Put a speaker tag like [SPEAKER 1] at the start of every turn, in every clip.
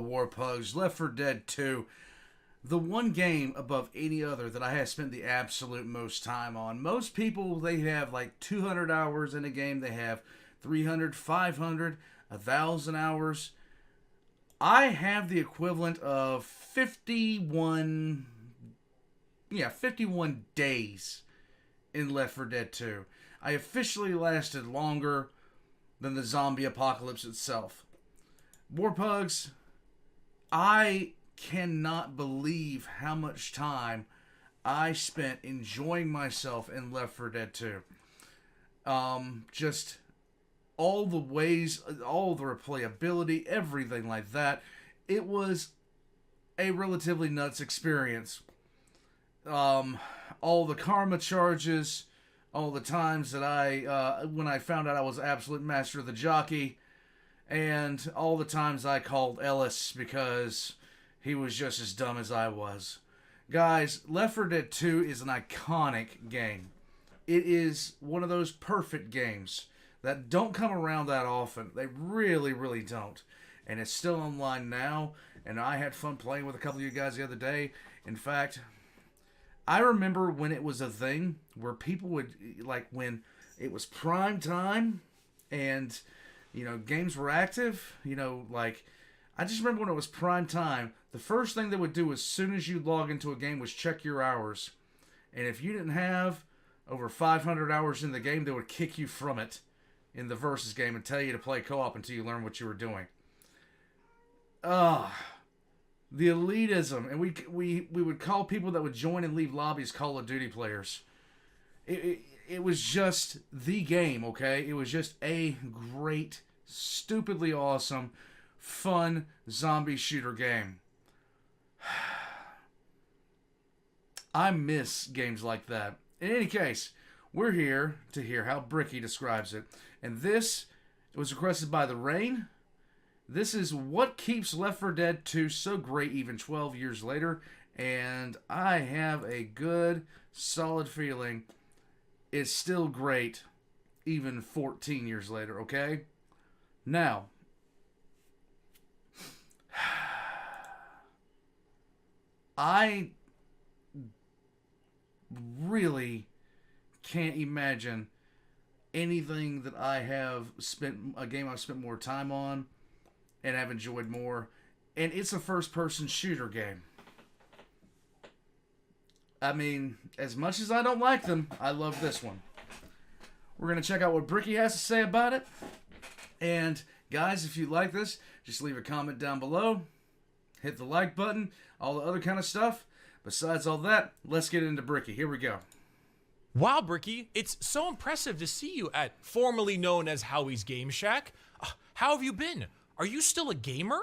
[SPEAKER 1] Warpugs, Left 4 Dead 2. The one game above any other that I have spent the absolute most time on. Most people, they have like 200 hours in a game. They have 300, 500, 1,000 hours. I have the equivalent of 51 days in Left 4 Dead 2. I officially lasted longer than the zombie apocalypse itself. Warpugs, I cannot believe how much time I spent enjoying myself in Left 4 Dead 2. Just all the ways, all the replayability, everything like that. It was a relatively nuts experience. All the karma charges, all the times that when I found out I was absolute master of the jockey, and all the times I called Ellis because he was just as dumb as I was. Guys, Left 4 Dead 2 is an iconic game. It is one of those perfect games that don't come around that often. They really, really don't. And it's still online now, and I had fun playing with a couple of you guys the other day. In fact, I remember when it was a thing where people would, like when it was prime time and, games were active, I just remember when it was prime time, the first thing they would do as soon as you log into a game was check your hours. And if you didn't have over 500 hours in the game, they would kick you from it in the versus game and tell you to play co-op until you learn what you were doing. The elitism. And we would call people that would join and leave lobbies Call of Duty players. It was just the game, okay? It was just a great, stupidly awesome, fun zombie shooter game. I miss games like that. In any case, we're here to hear how Bricky describes it. And this was requested by The Rain. This is what keeps Left 4 Dead 2 so great even 12 years later. And I have a good, solid feeling it's still great even 14 years later, okay? Now, I really can't imagine anything that a game I've spent more time on and have enjoyed more. And it's a first-person shooter game. I mean, as much as I don't like them, I love this one. We're going to check out what Bricky has to say about it. And guys, if you like this, just leave a comment down below. Hit the like button, all the other kind of stuff. Besides all that, let's get into Bricky. Here we go.
[SPEAKER 2] Wow, Bricky, it's so impressive to see you at formerly known as Howie's Game Shack. How have you been? Are you still a gamer?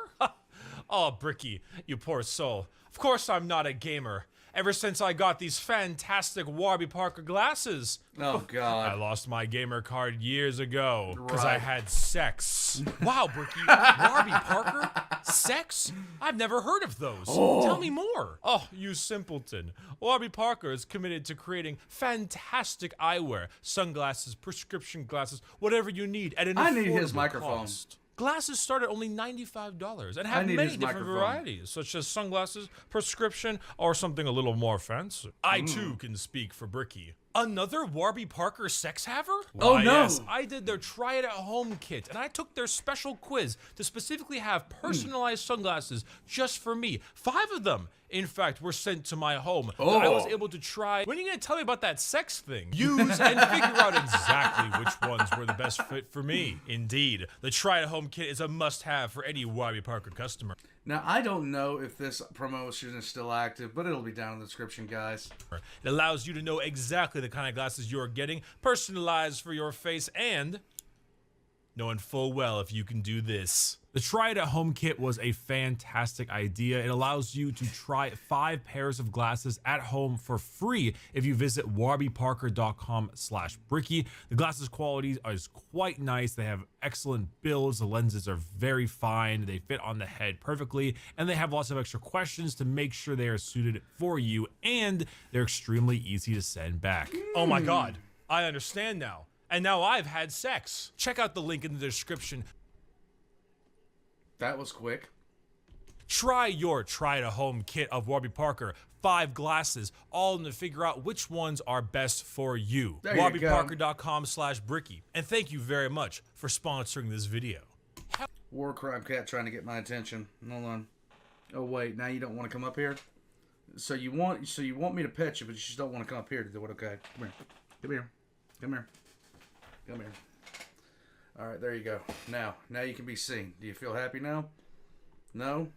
[SPEAKER 2] Oh, Bricky, you poor soul. Of course I'm not a gamer. Ever since I got these fantastic Warby Parker glasses.
[SPEAKER 1] Oh, God.
[SPEAKER 2] I lost my gamer card years ago because
[SPEAKER 1] Right.
[SPEAKER 2] I had sex. Wow, Bricky, Warby Parker? Sex? I've never heard of those.
[SPEAKER 1] Oh.
[SPEAKER 2] Tell me more. Oh, you simpleton. Warby Parker is committed to creating fantastic eyewear, sunglasses, prescription glasses, whatever you need at an
[SPEAKER 1] I need
[SPEAKER 2] affordable
[SPEAKER 1] his microphone.
[SPEAKER 2] cost. Glasses start at only $95 and
[SPEAKER 1] I
[SPEAKER 2] have
[SPEAKER 1] need
[SPEAKER 2] many
[SPEAKER 1] his
[SPEAKER 2] different
[SPEAKER 1] microphone.
[SPEAKER 2] varieties, such as sunglasses, prescription, or something a little more fancy. I too can speak for Bricky. Another Warby Parker sex haver?
[SPEAKER 1] Oh,
[SPEAKER 2] Why,
[SPEAKER 1] no.
[SPEAKER 2] Yes, I did their try it at home kit, and I took their special quiz to specifically have personalized sunglasses just for me. 5 of them, in fact, were sent to my home that I was
[SPEAKER 1] Oh.
[SPEAKER 2] able to try. When are you going to tell me about that sex thing? Use and figure out exactly which ones were the best fit for me. Indeed, the try at home kit is a must-have for any Warby Parker customer.
[SPEAKER 1] Now, I don't know if this promotion is still active, but it'll be down in the description, guys.
[SPEAKER 2] It allows you to know exactly the kind of glasses you're getting, personalized for your face, and knowing full well if you can do this. The Try It at Home kit was a fantastic idea. It allows you to try 5 pairs of glasses at home for free if you visit warbyparker.com/Bricky. The glasses quality is quite nice. They have excellent builds. The lenses are very fine. They fit on the head perfectly, and they have lots of extra questions to make sure they are suited for you, and they're extremely easy to send back. Oh my God, I understand now. And now I've had sex. Check out the link in the description.
[SPEAKER 1] That was quick.
[SPEAKER 2] Try your try-to-home kit of Warby Parker 5 glasses, all in to figure out which ones are best for you.
[SPEAKER 1] There you go.
[SPEAKER 2] WarbyParker.com/Bricky. And thank you very much for sponsoring this video.
[SPEAKER 1] War crime cat trying to get my attention. Hold on. Oh wait, now you don't want to come up here? So you want me to pet you, but you just don't want to come up here to do it, okay? Come here. Come here. Come here. Come here. Alright, there you go. Now you can be seen. Do you feel happy now? No?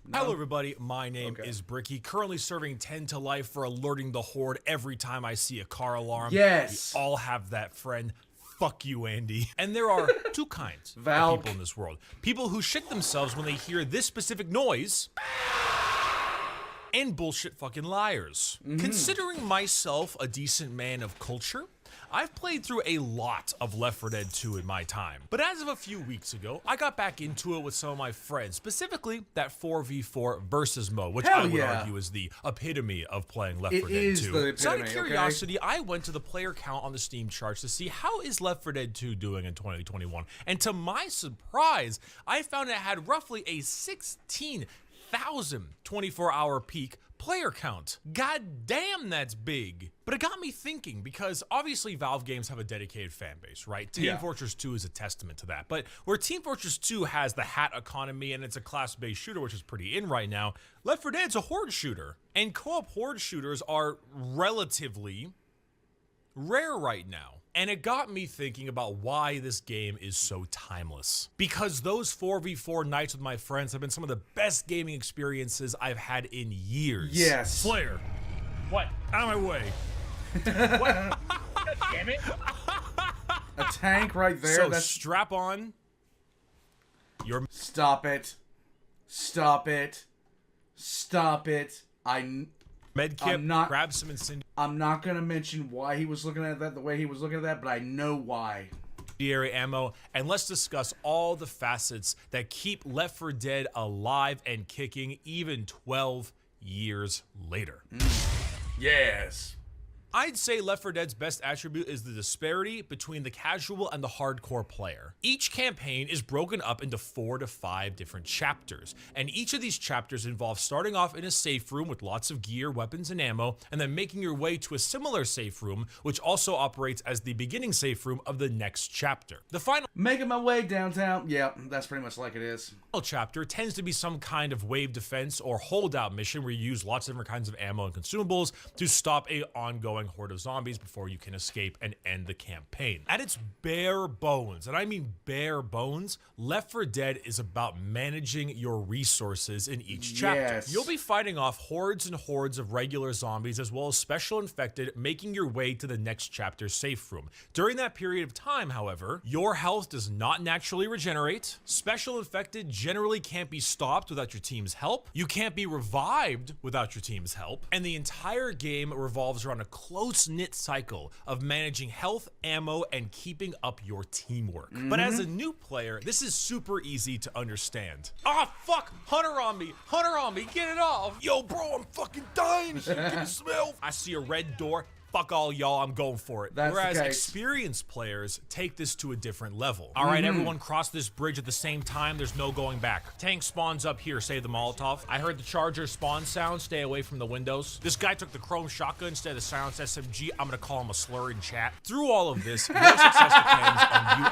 [SPEAKER 1] No?
[SPEAKER 2] Hello everybody, my name is Bricky, currently serving 10 to life for alerting the horde every time I see a car alarm.
[SPEAKER 1] Yes!
[SPEAKER 2] We all have that friend. Fuck you, Andy. And there are two kinds of people in this world. People who shit themselves when they hear this specific noise, and bullshit fucking liars. Considering myself a decent man of culture, I've played through a lot of Left 4 Dead 2 in my time. But as of a few weeks ago, I got back into it with some of my friends, specifically that 4v4 versus mode, which I would argue is the epitome of playing Left 4 Dead 2.
[SPEAKER 1] It is the epitome,
[SPEAKER 2] so out of curiosity, I went to the player count on the Steam charts to see how is Left 4 Dead 2 doing in 2021. And to my surprise, I found it had roughly a 16,000 24-hour peak player count. God damn, that's big. But it got me thinking, because obviously Valve games have a dedicated fan base, right? Team Fortress 2 is a testament to that. But where Team Fortress 2 has the hat economy and it's a class-based shooter, which is pretty in right now, Left 4 Dead's a horde shooter. And co-op horde shooters are relatively rare right now. And it got me thinking about why this game is so timeless. Because those 4v4 nights with my friends have been some of the best gaming experiences I've had in years.
[SPEAKER 1] Yes.
[SPEAKER 2] Slayer. What? Out of my way.
[SPEAKER 3] What? God damn it.
[SPEAKER 1] A tank right there.
[SPEAKER 2] So strap on your...
[SPEAKER 1] Stop it. Stop it. Stop it.
[SPEAKER 2] Medkit, grab some incendiary
[SPEAKER 1] I'm not going to mention why he was looking at that the way he was looking at that, but I know why.
[SPEAKER 2] ammo, and let's discuss all the facets that keep Left 4 Dead alive and kicking even 12 years later.
[SPEAKER 1] Yes.
[SPEAKER 2] I'd say Left 4 Dead's best attribute is the disparity between the casual and the hardcore player. Each campaign is broken up into 4 to 5 different chapters, and each of these chapters involves starting off in a safe room with lots of gear, weapons, and ammo, and then making your way to a similar safe room, which also operates as the beginning safe room of the next chapter. The final
[SPEAKER 1] Making my way downtown. Yeah, that's pretty much like it is.
[SPEAKER 2] chapter tends to be some kind of wave defense or holdout mission where you use lots of different kinds of ammo and consumables to stop a ongoing horde of zombies before you can escape and end the campaign. At its bare bones, and I mean bare bones, Left 4 Dead is about managing your resources in each chapter.
[SPEAKER 1] Yes.
[SPEAKER 2] You'll be fighting off hordes and hordes of regular zombies as well as special infected, making your way to the next chapter's safe room. During that period of time, however, your health does not naturally regenerate. Special infected generally can't be stopped without your team's help. You can't be revived without your team's help. And the entire game revolves around a close-knit cycle of managing health, ammo, and keeping up your teamwork. But as a new player, this is super easy to understand. Ah, fuck! Hunter on me! Hunter on me! Get it off! Yo, bro, I'm fucking dying! Can you smell? I see a red door. Fuck all y'all, I'm going for it.
[SPEAKER 1] That's
[SPEAKER 2] Whereas
[SPEAKER 1] the case.
[SPEAKER 2] experienced players take this to a different level. All right, everyone cross this bridge at the same time. There's no going back. Tank spawns up here, save the Molotov. I heard the Charger spawn sound. Stay away from the windows. This guy took the Chrome shotgun instead of the silenced SMG. I'm gonna call him a slur in chat. Through all of this, your success depends on you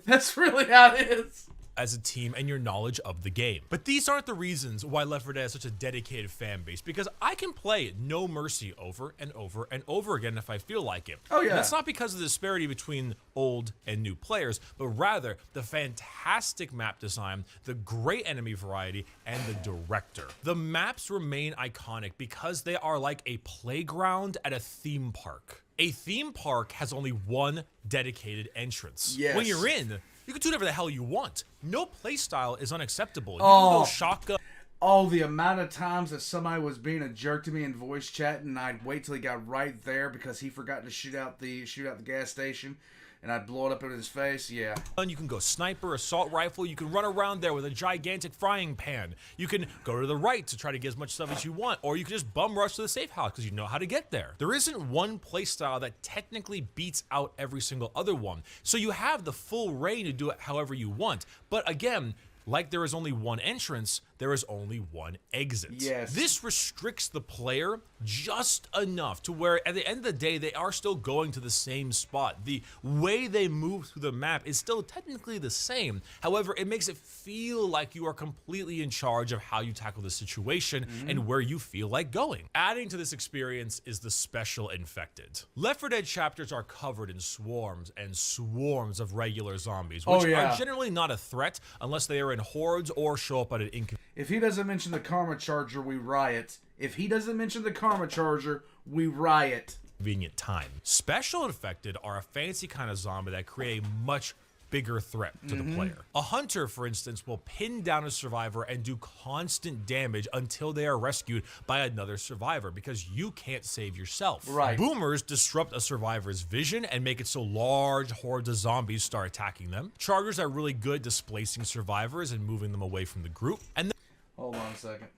[SPEAKER 1] That's really how it is.
[SPEAKER 2] as a team and your knowledge of the game. But these aren't the reasons why Left 4 Dead has such a dedicated fan base, because I can play No Mercy over and over and over again if I feel like it.
[SPEAKER 1] Oh, yeah.
[SPEAKER 2] And that's not because of the disparity between old and new players, but rather the fantastic map design, the great enemy variety, and the director. The maps remain iconic because they are like a playground at a theme park. A theme park has only one dedicated entrance.
[SPEAKER 1] Yes.
[SPEAKER 2] When you're in, you can do whatever the hell you want. No playstyle is unacceptable. You
[SPEAKER 1] Oh.
[SPEAKER 2] can go shotgun.
[SPEAKER 1] Oh, the amount of times that somebody was being a jerk to me in voice chat, and I'd wait till he got right there because he forgot to shoot out the gas station, and I'd blow it up in his face. Yeah.
[SPEAKER 4] And you can go sniper, assault rifle. You can run around there with a gigantic frying pan. You can go to the right to try to get as much stuff as you want, or you can just bum rush to the safe house because you know how to get there. There isn't one playstyle that technically beats out every single other one, so you have the full reign to do it however you want. But again, like there is only one entrance, there is only one exit.
[SPEAKER 1] Yes.
[SPEAKER 4] This restricts the player just enough to where at the end of the day, they are still going to the same spot. The way they move through the map is still technically the same. However, it makes it feel like you are completely in charge of how you tackle the situation and where you feel like going. Adding to this experience is the special infected. Left 4 Dead chapters are covered in swarms and swarms of regular zombies, which are generally not a threat unless they are in hordes or show up at an inconvenient.
[SPEAKER 1] If he doesn't mention the Karma Charger, we riot. If he doesn't mention the Karma Charger, we riot.
[SPEAKER 4] Convenient time. Special infected are a fancy kind of zombie that create a much bigger threat to the player. A hunter, for instance, will pin down a survivor and do constant damage until they are rescued by another survivor because you can't save yourself.
[SPEAKER 1] Right.
[SPEAKER 4] Boomers disrupt a survivor's vision and make it so large hordes of zombies start attacking them. Chargers are really good displacing survivors and moving them away from the group. And
[SPEAKER 1] Hold on a second.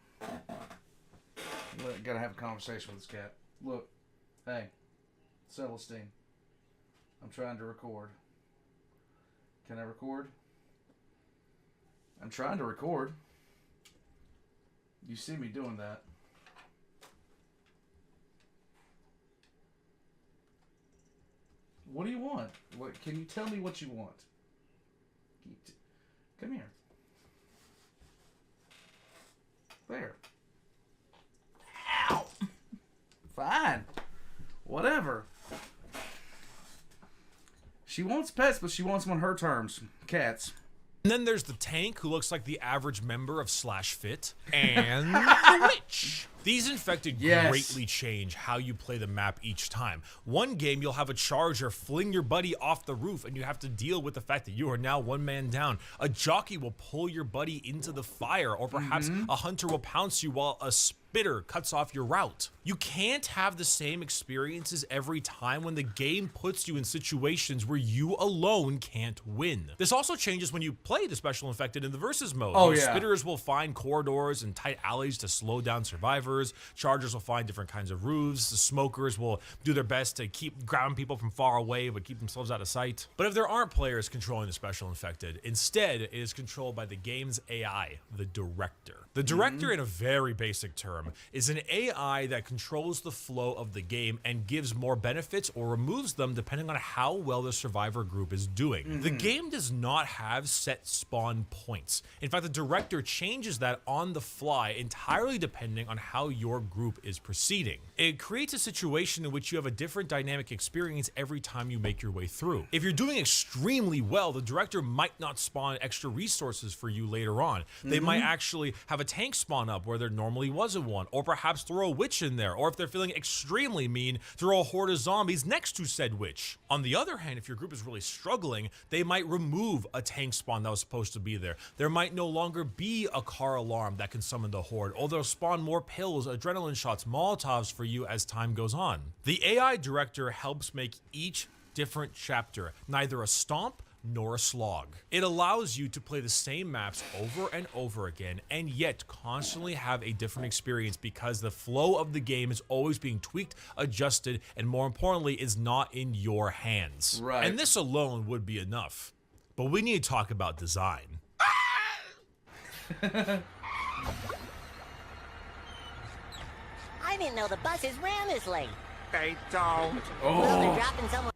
[SPEAKER 1] Gotta have a conversation with this cat. Look. Hey. Celestine. I'm trying to record. Can I record? I'm trying to record. You see me doing that. What do you want? What, can you tell me what you want? Come here. There. Ow! Fine. Whatever. She wants pets, but she wants them on her terms. Cats.
[SPEAKER 4] And then there's the tank, who looks like the average member of Slash Fit, and the witch. These infected greatly change how you play the map each time. One game, you'll have a charger fling your buddy off the roof, and you have to deal with the fact that you are now one man down. A jockey will pull your buddy into the fire, or perhaps a hunter will pounce you while a spitter cuts off your route. You can't have the same experiences every time when the game puts you in situations where you alone can't win. This also changes when you play the special infected in the versus mode. Spitters will find corridors and tight alleys to slow down survivors. Chargers will find different kinds of roofs. The smokers will do their best to keep ground people from far away but keep themselves out of sight. But if there aren't players controlling the special infected, instead it is controlled by the game's AI, the director. The director, in a very basic term, is an AI that controls the flow of the game and gives more benefits or removes them depending on how well the survivor group is doing. The game does not have set spawn points. In fact, the director changes that on the fly entirely depending on how your group is proceeding. It creates a situation in which you have a different dynamic experience every time you make your way through. If you're doing extremely well, the director might not spawn extra resources for you later on. They might actually have a tank spawn up where there normally wasn't one, or perhaps throw a witch in there, or if they're feeling extremely mean, throw a horde of zombies next to said witch. On the other hand, if your group is really struggling, they might remove a tank spawn that was supposed to be there. There might no longer be a car alarm that can summon the horde, or they'll spawn more pills, adrenaline shots, Molotovs for you as time goes on. The AI director helps make each different chapter neither a stomp nor a slog. It allows you to play the same maps over and over again and yet constantly have a different experience because the flow of the game is always being tweaked, adjusted, and more importantly is not in your hands.
[SPEAKER 1] Right.
[SPEAKER 4] And this alone would be enough. But we need to talk about design.
[SPEAKER 5] I didn't know the buses ran this late.
[SPEAKER 3] They don't.
[SPEAKER 5] Well, they're dropping someone.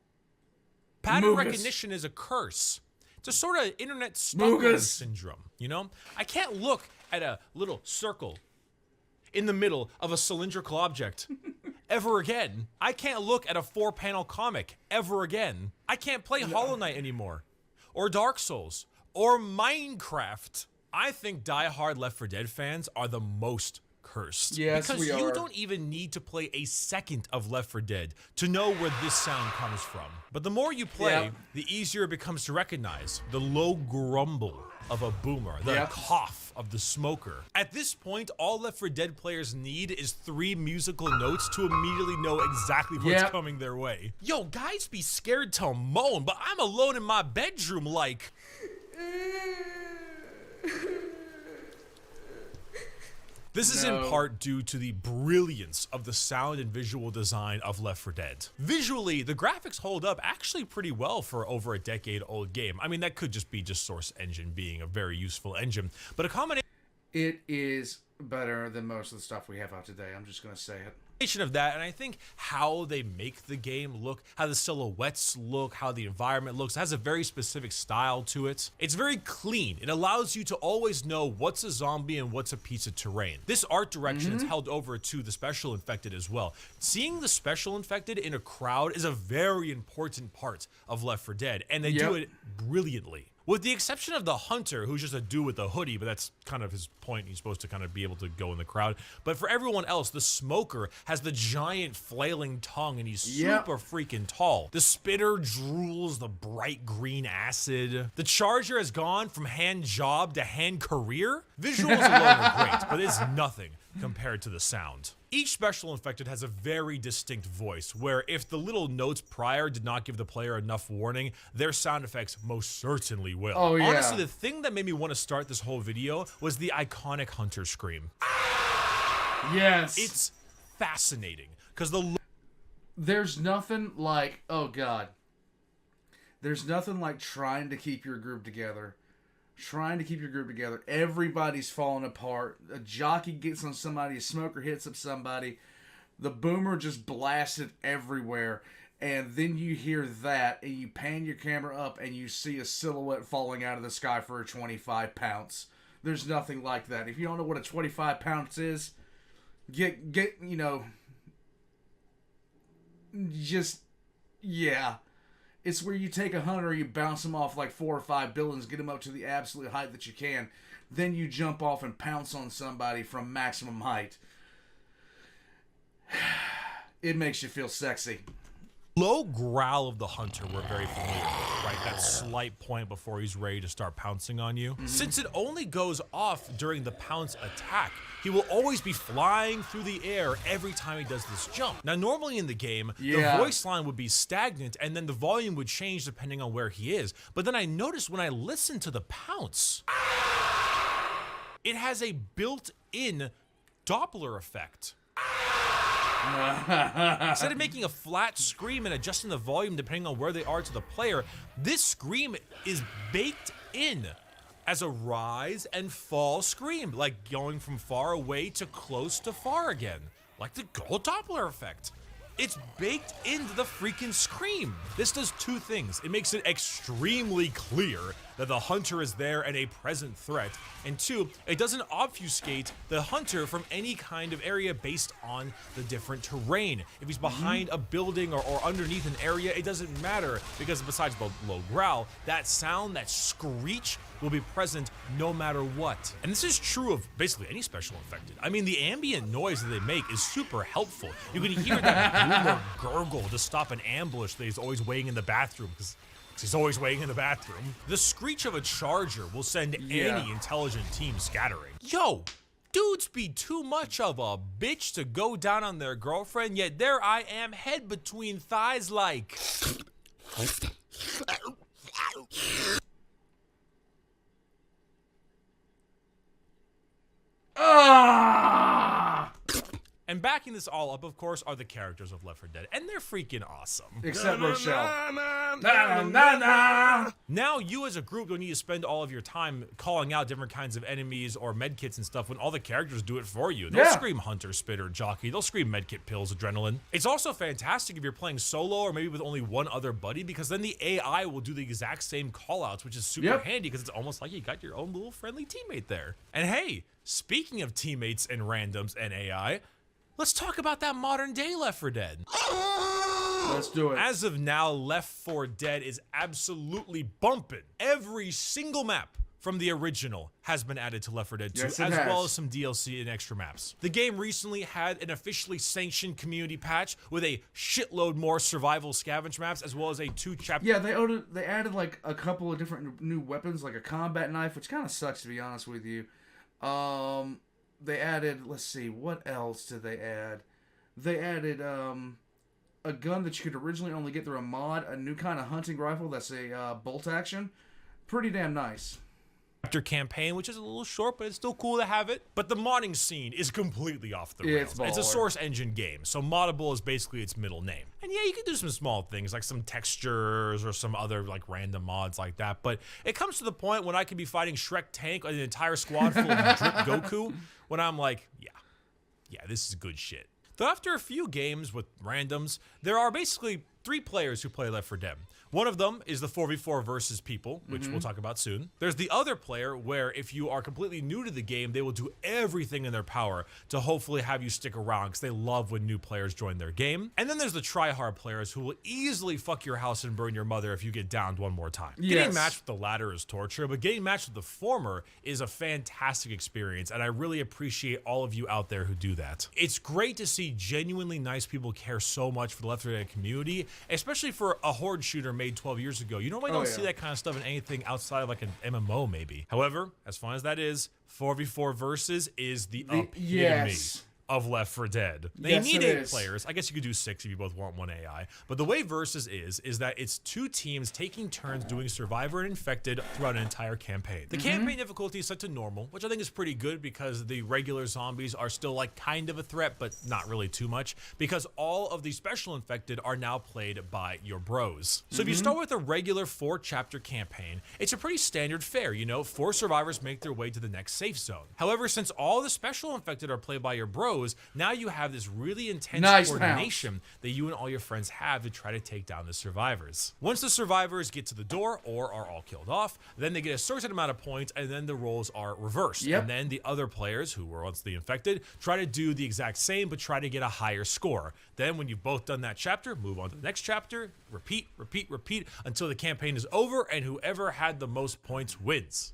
[SPEAKER 4] Pattern
[SPEAKER 1] Moogus.
[SPEAKER 4] recognition is a curse. It's a sort of internet Stockholm syndrome, you know? I can't look at a little circle in the middle of a cylindrical object ever again. I can't look at a 4-panel comic ever again. I can't play Hollow Knight anymore, or Dark Souls, or Minecraft. I think die-hard Left 4 Dead fans are the most cursed.
[SPEAKER 1] Yes,
[SPEAKER 4] because
[SPEAKER 1] we
[SPEAKER 4] you
[SPEAKER 1] are.
[SPEAKER 4] don't even need to play a second of Left 4 Dead to know where this sound comes from. But the more you play,
[SPEAKER 1] Yep.
[SPEAKER 4] the easier it becomes to recognize the low grumble of a boomer, the
[SPEAKER 1] Yep.
[SPEAKER 4] cough of the smoker. At this point, all Left 4 Dead players need is 3 musical notes to immediately know exactly what's
[SPEAKER 1] Yep.
[SPEAKER 4] coming their way. Yo, guys be scared to moan, but I'm alone in my bedroom like... This is in
[SPEAKER 1] No.
[SPEAKER 4] part due to the brilliance of the sound and visual design of Left 4 Dead. Visually, the graphics hold up actually pretty well for over a decade-old game. I mean, that could just be Source Engine being a very useful engine, but a combination
[SPEAKER 1] It is better than most of the stuff we have out today. I'm just gonna say it.
[SPEAKER 4] of that, and I think how they make the game look, how the silhouettes look, how the environment looks, has a very specific style to it. It's very clean. It allows you to always know what's a zombie and what's a piece of terrain. This art direction is held over to the Special Infected as well. Seeing the Special Infected in a crowd is a very important part of Left 4 Dead, and they do
[SPEAKER 1] Yep.
[SPEAKER 4] it brilliantly. With the exception of the Hunter, who's just a dude with a hoodie, but that's kind of his point. He's supposed to kind of be able to go in the crowd. But for everyone else, the Smoker has the giant flailing tongue, and he's
[SPEAKER 1] Yep.
[SPEAKER 4] super freaking tall. The Spitter drools the bright green acid. The Charger has gone from hand job to hand career. Visuals alone are great, but it's nothing compared to the sound. Each Special Infected has a very distinct voice, where if the little notes prior did not give the player enough warning, their sound effects most certainly will.
[SPEAKER 1] Oh, yeah.
[SPEAKER 4] Honestly, the thing that made me want to start this whole video was the iconic Hunter scream.
[SPEAKER 1] Yes.
[SPEAKER 4] It's fascinating, because
[SPEAKER 1] There's nothing like, oh god. There's nothing like trying to keep your group together. Everybody's falling apart. A jockey gets on somebody, a smoker hits up somebody. The boomer just blasted everywhere. And then you hear that, and you pan your camera up, and you see a silhouette falling out of the sky for a 25 pounce. There's nothing like that. If you don't know what a 25 pounce is, get you know, just, yeah. It's where you take a hunter, you bounce him off like 4 or 5 buildings, get him up to the absolute height that you can. Then you jump off and pounce on somebody from maximum height. It makes you feel sexy.
[SPEAKER 4] low growl of the Hunter we're very familiar with, right? That slight point before he's ready to start pouncing on you. Since it only goes off during the pounce attack, he will always be flying through the air every time he does this jump. Now, normally in the game, the voice line would be stagnant and then the volume would change depending on where he is. But then I noticed when I listen to the pounce, it has a built-in Doppler effect. Instead of making a flat scream and adjusting the volume depending on where they are to the player, this scream is baked in as a rise and fall scream, like going from far away to close to far again, like the gold Doppler effect. It's baked into the freaking scream. This does two things. It makes it extremely clear that the hunter is there and a present threat. And two, it doesn't obfuscate the hunter from any kind of area based on the different terrain. If he's behind a building or underneath an area, it doesn't matter, because besides the low growl, that sound, that screech, will be present no matter what. And this is true of basically any special infected. I mean, the ambient noise that they make is super helpful. You can hear that boomer gurgle to stop an ambush that he's always waiting in the bathroom, because he's always waiting in the bathroom. The screech of a charger will send any intelligent team scattering. Yo, dudes be too much of a bitch to go down on their girlfriend, yet there I am, head between thighs like... And backing this all up, of course, are the characters of Left 4 Dead, and they're freaking awesome.
[SPEAKER 1] Except Rochelle.
[SPEAKER 4] Now, you as a group don't need to spend all of your time calling out different kinds of enemies or medkits and stuff when all the characters do it for you. They'll scream Hunter, Spitter, Jockey. They'll scream medkit, pills, adrenaline. It's also fantastic if you're playing solo or maybe with only one other buddy, because then the AI will do the exact same callouts, which is super handy because it's almost like you got your own little friendly teammate there. And hey, speaking of teammates and randoms and AI, let's talk about that modern day Left 4 Dead.
[SPEAKER 1] Let's do it.
[SPEAKER 4] As of now, Left 4 Dead is absolutely bumping every single map from the original has been added to Left 4 Dead 2,
[SPEAKER 1] Yes,
[SPEAKER 4] as
[SPEAKER 1] it
[SPEAKER 4] well
[SPEAKER 1] has.
[SPEAKER 4] as some DLC and extra maps. The game recently had an officially sanctioned community patch with a shitload more survival scavenge maps, as well as a 2-chapter.
[SPEAKER 1] Yeah, they added like a couple of different new weapons, like a combat knife, which kind of sucks to be honest with you. They added, let's see, what else did they add? They added a gun that you could originally only get through a mod, a new kind of hunting rifle that's a bolt action. Pretty damn nice.
[SPEAKER 4] Campaign, which is a little short, but it's still cool to have it. But the modding scene is completely off the
[SPEAKER 1] Yeah,
[SPEAKER 4] rails.
[SPEAKER 1] it's
[SPEAKER 4] It's a
[SPEAKER 1] baller.
[SPEAKER 4] source engine game, so moddable is basically its middle name. And yeah, you can do some small things like some textures or some other like random mods like that. But it comes to the point when I could be fighting Shrek Tank and an entire squad full of drip Goku, when I'm like, yeah, this is good shit. Though after a few games with randoms, there are basically 3 players who play Left 4 Dead. One of them is the 4v4 versus people, which we'll talk about soon. There's the other player where if you are completely new to the game, they will do everything in their power to hopefully have you stick around because they love when new players join their game. And then there's the tryhard players who will easily fuck your house and burn your mother if you get downed one more time.
[SPEAKER 1] Yes.
[SPEAKER 4] Getting matched with the latter is torture, but getting matched with the former is a fantastic experience, and I really appreciate all of you out there who do that. It's great to see genuinely nice people care so much for the Left 4 Dead community, especially for a horde shooter made 12 years ago. You normally don't see that kind of stuff in anything outside of like an MMO maybe. However, as fun as that is, 4v4 versus is the epitome
[SPEAKER 1] yes.
[SPEAKER 4] of Left 4 Dead. They
[SPEAKER 1] Yes,
[SPEAKER 4] need
[SPEAKER 1] it
[SPEAKER 4] 8
[SPEAKER 1] is.
[SPEAKER 4] players. I guess you could do 6 if you both want one AI. But the way Versus is that it's 2 teams taking turns doing Survivor and Infected throughout an entire campaign. The campaign difficulty is set to normal, which I think is pretty good because the regular zombies are still like kind of a threat, but not really too much, because all of the special Infected are now played by your bros. So if you start with a regular 4-chapter campaign, it's a pretty standard fare, you know, 4 survivors make their way to the next safe zone. However, since all the special Infected are played by your bros, now you have this really intense
[SPEAKER 1] Nice
[SPEAKER 4] coordination that you and all your friends have to try to take down the survivors. Once the survivors get to the door or are all killed off, then they get a certain amount of points and then the roles are reversed.
[SPEAKER 1] Yep.
[SPEAKER 4] And then the other players who were once the infected try to do the exact same but try to get a higher score. Then when you've both done that chapter, move on to the next chapter, repeat until the campaign is over and whoever had the most points wins.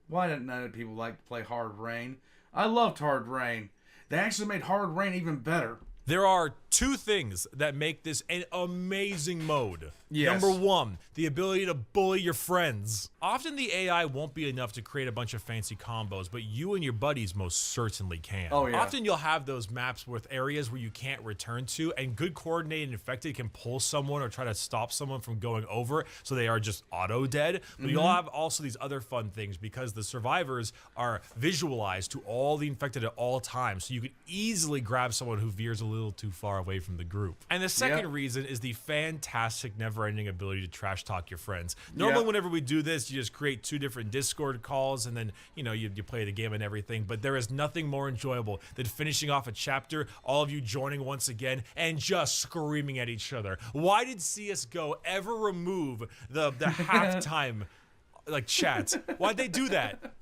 [SPEAKER 1] Why didn't none of the people like to play Hard Rain? I loved Hard Rain. They actually made Hard Rain even better.
[SPEAKER 4] There are 2 things that make this an amazing mode.
[SPEAKER 1] Yes.
[SPEAKER 4] Number 1, the ability to bully your friends. Often the AI won't be enough to create a bunch of fancy combos, but you and your buddies most certainly can.
[SPEAKER 1] Oh, yeah.
[SPEAKER 4] Often you'll have those maps with areas where you can't return to, and good coordinated infected can pull someone or try to stop someone from going over, so they are just auto dead. But you'll have also these other fun things because the survivors are visualized to all the infected at all times, so you could easily grab someone who veers a little too far away from the group. And the second reason is the fantastic never-ending ability to trash talk your friends. Normally whenever we do this, you just create 2 different Discord calls and then you play the game and everything, but there is nothing more enjoyable than finishing off a chapter, all of you joining once again and just screaming at each other. Why did CSGO ever remove the halftime like chat? Why'd they do that?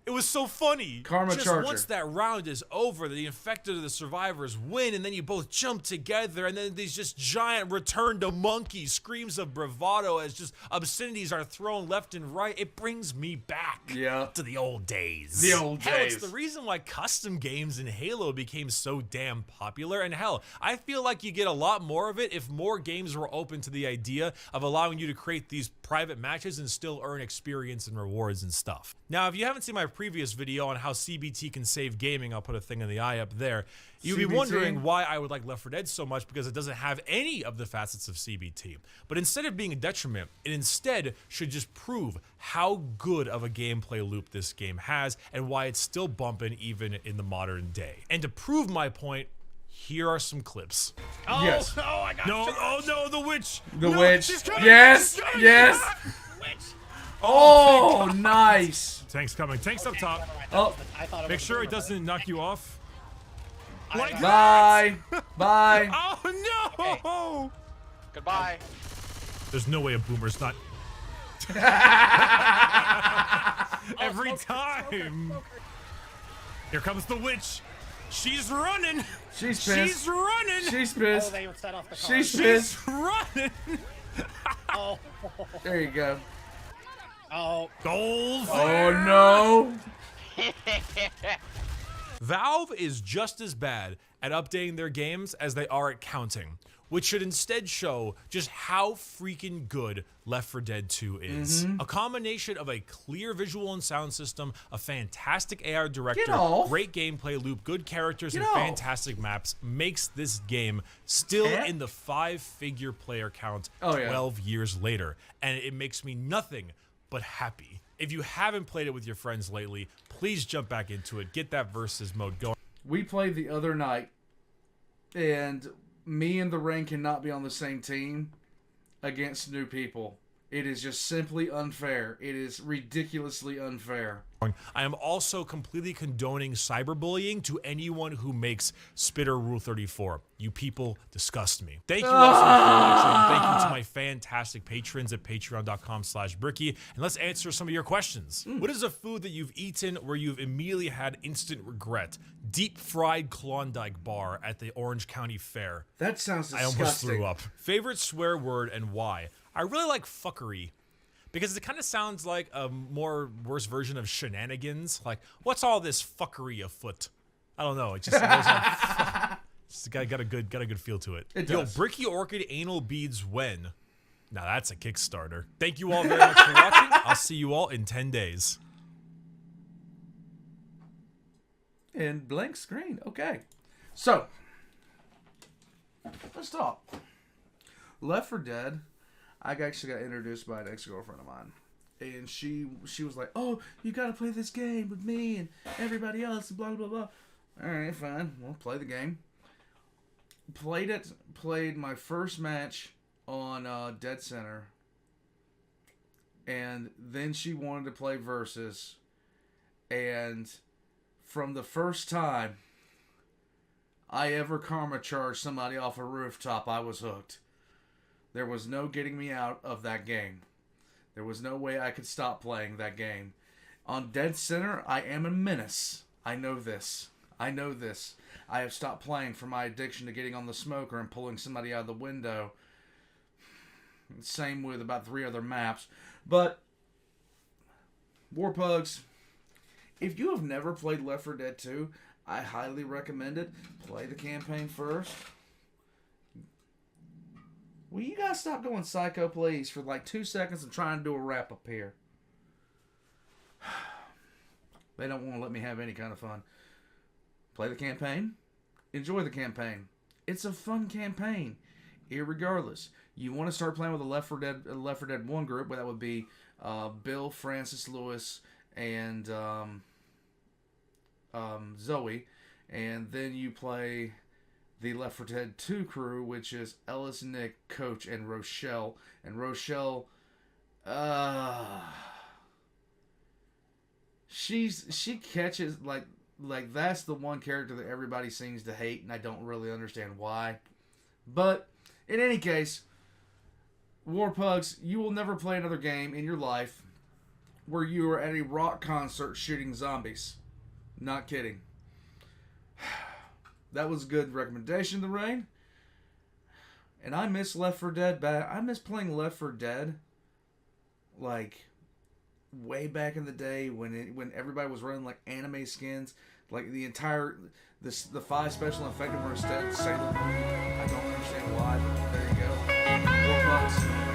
[SPEAKER 4] It was so funny.
[SPEAKER 1] Karma
[SPEAKER 4] Just
[SPEAKER 1] Charger.
[SPEAKER 4] once that round is over, the infected or the survivors win, and then you both jump together, and then these just giant return to monkey screams of bravado as just obscenities are thrown left and right. It brings me back to the old days.
[SPEAKER 1] The old
[SPEAKER 4] Hell,
[SPEAKER 1] days.
[SPEAKER 4] it's the reason why custom games in Halo became so damn popular. And hell, I feel like you get a lot more of it if more games were open to the idea of allowing you to create these private matches and still earn experience and rewards and stuff. Now, if you haven't seen my previous video on how CBT can save gaming, I'll put a thing in the eye up there. You'd be wondering why I would like Left 4 Dead so much, because it doesn't have any of the facets of CBT. But instead of being a detriment, it instead should just prove how good of a gameplay loop this game has and why it's still bumping even in the modern day. And to prove my point, here are some clips.
[SPEAKER 3] Oh,
[SPEAKER 1] Yes.
[SPEAKER 3] no, I got
[SPEAKER 4] No,
[SPEAKER 3] charged.
[SPEAKER 4] oh no, the witch!
[SPEAKER 1] The
[SPEAKER 4] No,
[SPEAKER 1] witch.
[SPEAKER 4] she's coming,
[SPEAKER 1] Yes,
[SPEAKER 4] she's coming.
[SPEAKER 1] yes.
[SPEAKER 3] Witch.
[SPEAKER 1] Oh, nice.
[SPEAKER 2] Tank's coming. Tank's up top.
[SPEAKER 1] Oh,
[SPEAKER 3] I thought it
[SPEAKER 2] Make
[SPEAKER 3] was
[SPEAKER 2] sure
[SPEAKER 3] a
[SPEAKER 2] it
[SPEAKER 3] boomer,
[SPEAKER 2] doesn't knock you off.
[SPEAKER 3] Like
[SPEAKER 1] bye. Bye.
[SPEAKER 2] Oh no!
[SPEAKER 6] Goodbye.
[SPEAKER 2] There's no way a boomer's not. Every time. Here comes the witch. She's running.
[SPEAKER 1] She's pissed.
[SPEAKER 2] She's running.
[SPEAKER 1] She's
[SPEAKER 3] Oh,
[SPEAKER 1] pissed.
[SPEAKER 3] they set off the car.
[SPEAKER 1] She's pissed.
[SPEAKER 2] She's running.
[SPEAKER 3] Oh.
[SPEAKER 1] There you go.
[SPEAKER 3] Oh.
[SPEAKER 4] Gold.
[SPEAKER 1] Oh no!
[SPEAKER 4] Valve is just as bad at updating their games as they are at counting, which should instead show just how freaking good Left 4 Dead 2 is. A combination of a clear visual and sound system, a fantastic AR director, great gameplay loop, good characters, and fantastic maps makes this game still in the 5-figure player count 12 years later. And it makes me nothing but happy. If you haven't played it with your friends lately, please jump back into it. Get that versus mode going.
[SPEAKER 1] We played the other night, and me and the Rain cannot be on the same team against new people. It is just simply unfair. It is ridiculously unfair.
[SPEAKER 4] I am also completely condoning cyberbullying to anyone who makes Spitter Rule 34. You people disgust me. Thank you all so much for watching. Thank you to my fantastic patrons at patreon.com/Bricky. And let's answer some of your questions. What is a food that you've eaten where you've immediately had instant regret? Deep fried Klondike bar at the Orange County Fair.
[SPEAKER 1] That sounds disgusting.
[SPEAKER 4] I almost threw up. Favorite swear word and why? I really like fuckery, because it kind of sounds like a more worse version of shenanigans. Like, what's all this fuckery afoot? I don't know. It just goes on. It's got a good feel to it.
[SPEAKER 1] It does.
[SPEAKER 4] Yo, Bricky Orchid anal beads when? Now that's a Kickstarter. Thank you all very much for watching. I'll see you all in 10 days.
[SPEAKER 1] And blank screen. Okay. So, let's talk. Left 4 Dead. I actually got introduced by an ex-girlfriend of mine. And she was like, oh, you got to play this game with me and everybody else, blah, blah, blah. All right, fine. We'll play the game. Played it. Played my first match on Dead Center. And then she wanted to play Versus. And from the first time I ever karma charged somebody off a rooftop, I was hooked. There was no getting me out of that game. There was no way I could stop playing that game. On Dead Center, I am a menace. I know this. I know this. I have stopped playing for my addiction to getting on the smoker and pulling somebody out of the window. Same with about 3 other maps. But, Warpugs, if you have never played Left 4 Dead 2, I highly recommend it. Play the campaign first. Will you guys stop going psycho, please, for like 2 seconds and trying to do a wrap up here? They don't want to let me have any kind of fun. Play the campaign. Enjoy the campaign. It's a fun campaign. Irregardless. You want to start playing with a Left 4 Dead 1 group, but that would be Bill, Francis, Lewis, and Zoe. And then you play the Left 4 Dead 2 crew, which is Ellis, Nick, Coach, and Rochelle. And Rochelle, she catches, like that's the one character that everybody seems to hate, and I don't really understand why. But, in any case, Warpugs, you will never play another game in your life where you are at a rock concert shooting zombies. Not kidding. That was a good recommendation, The Rain. And I miss Left 4 Dead bad. I miss playing Left 4 Dead like way back in the day when everybody was running like anime skins, like the 5 special effective were instead Sailor Moon. I don't understand why, but there you go. Warpugs.